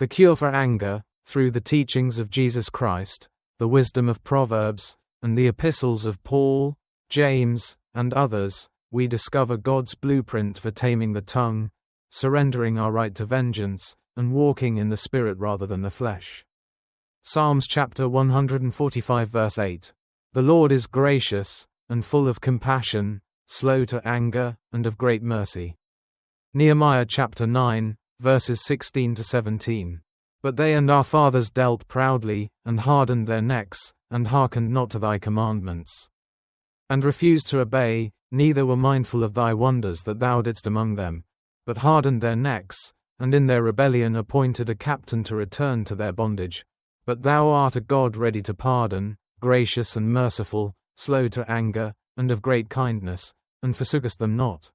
The cure for anger, through the teachings of Jesus Christ, the wisdom of Proverbs, and the epistles of Paul, James, and others, we discover God's blueprint for taming the tongue, surrendering our right to vengeance, and walking in the Spirit rather than the flesh. Psalms chapter 145 verse 8. The Lord is gracious, and full of compassion, slow to anger, and of great mercy. Nehemiah chapter 9, verses 16 to 17. But they and our fathers dealt proudly, and hardened their necks, and hearkened not to thy commandments, and refused to obey, neither were mindful of thy wonders that thou didst among them, but hardened their necks, and in their rebellion appointed a captain to return to their bondage. But thou art a God ready to pardon, gracious and merciful, slow to anger, and of great kindness, and forsookest them not.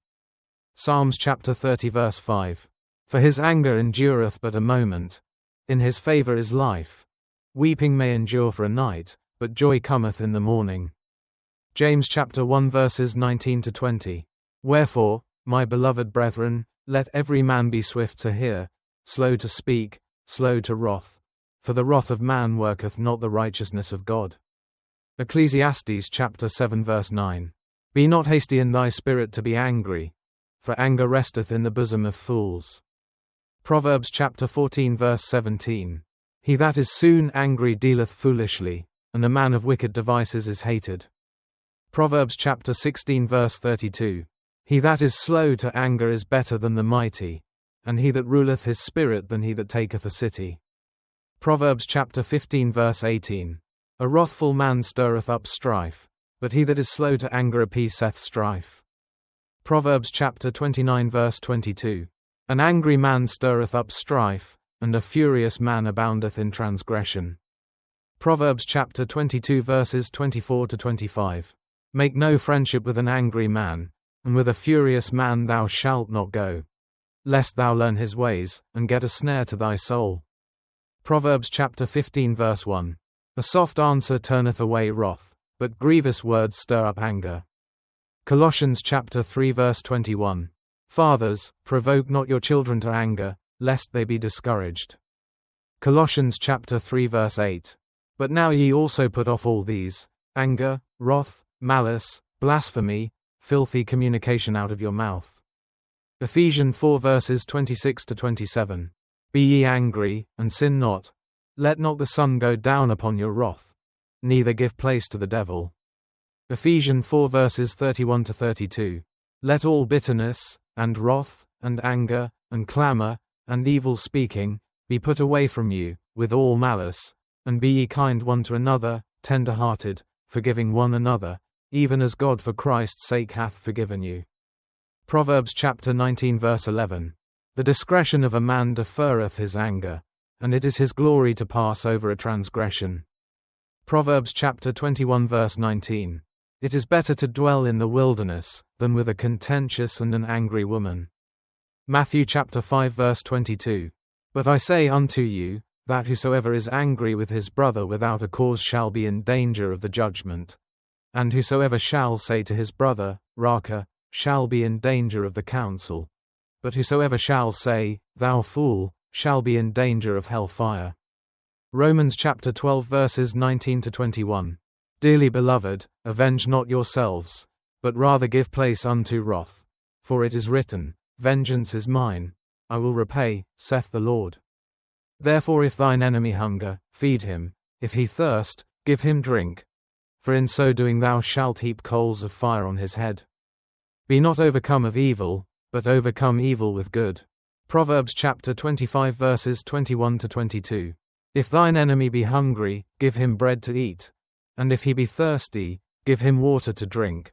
Psalms chapter 30 verse 5. For his anger endureth but a moment, in his favour is life. Weeping may endure for a night, but joy cometh in the morning. James chapter 1 verses 19 to 20. Wherefore, my beloved brethren, let every man be swift to hear, slow to speak, slow to wrath, for the wrath of man worketh not the righteousness of God. Ecclesiastes chapter 7 verse 9. Be not hasty in thy spirit to be angry, for anger resteth in the bosom of fools. Proverbs chapter 14 verse 17. He that is soon angry dealeth foolishly, and a man of wicked devices is hated. Proverbs chapter 16 verse 32. He that is slow to anger is better than the mighty, and he that ruleth his spirit than he that taketh a city. Proverbs chapter 15 verse 18. A wrathful man stirreth up strife, but he that is slow to anger appeaseth strife. Proverbs chapter 29 verse 22. An angry man stirreth up strife, and a furious man aboundeth in transgression. Proverbs chapter 22 verses 24 to 25. Make no friendship with an angry man, and with a furious man thou shalt not go, lest thou learn his ways, and get a snare to thy soul. Proverbs chapter 15 verse 1. A soft answer turneth away wrath, but grievous words stir up anger. Colossians chapter 3 verse 21. Fathers, provoke not your children to anger, lest they be discouraged. Colossians chapter 3 verse 8. But now ye also put off all these, anger, wrath, malice, blasphemy, filthy communication out of your mouth. Ephesians 4 verses 26 to 27. Be ye angry, and sin not. Let not the sun go down upon your wrath, neither give place to the devil. Ephesians 4 verses 31 to 32. Let all bitterness, and wrath, and anger, and clamour, and evil speaking, be put away from you, with all malice, and be ye kind one to another, tender-hearted, forgiving one another, even as God for Christ's sake hath forgiven you. Proverbs chapter 19 verse 11. The discretion of a man deferreth his anger, and it is his glory to pass over a transgression. Proverbs chapter 21 verse 19. It is better to dwell in the wilderness, than with a contentious and an angry woman. Matthew chapter 5 verse 22. But I say unto you, that whosoever is angry with his brother without a cause shall be in danger of the judgment. And whosoever shall say to his brother, Raca, shall be in danger of the council. But whosoever shall say, Thou fool, shall be in danger of hell fire. Romans chapter 12 verses 19 to 21. Dearly beloved, avenge not yourselves, but rather give place unto wrath. For it is written, Vengeance is mine, I will repay, saith the Lord. Therefore if thine enemy hunger, feed him, if he thirst, give him drink. For in so doing thou shalt heap coals of fire on his head. Be not overcome of evil, but overcome evil with good. Proverbs chapter 25 verses 21 to 22. If thine enemy be hungry, give him bread to eat, and if he be thirsty, give him water to drink.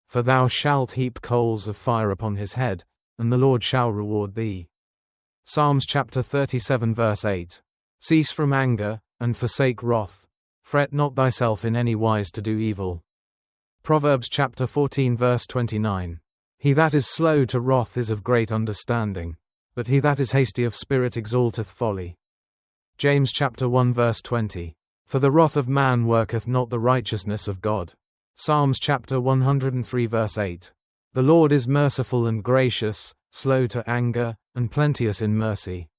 For thou shalt heap coals of fire upon his head, and the Lord shall reward thee. Psalms chapter 37 verse 8. Cease from anger, and forsake wrath. Fret not thyself in any wise to do evil. Proverbs chapter 14 verse 29. He that is slow to wrath is of great understanding, but he that is hasty of spirit exalteth folly. James chapter 1 verse 20. For the wrath of man worketh not the righteousness of God. Psalms chapter 103 verse 8. The Lord is merciful and gracious, slow to anger, and plenteous in mercy.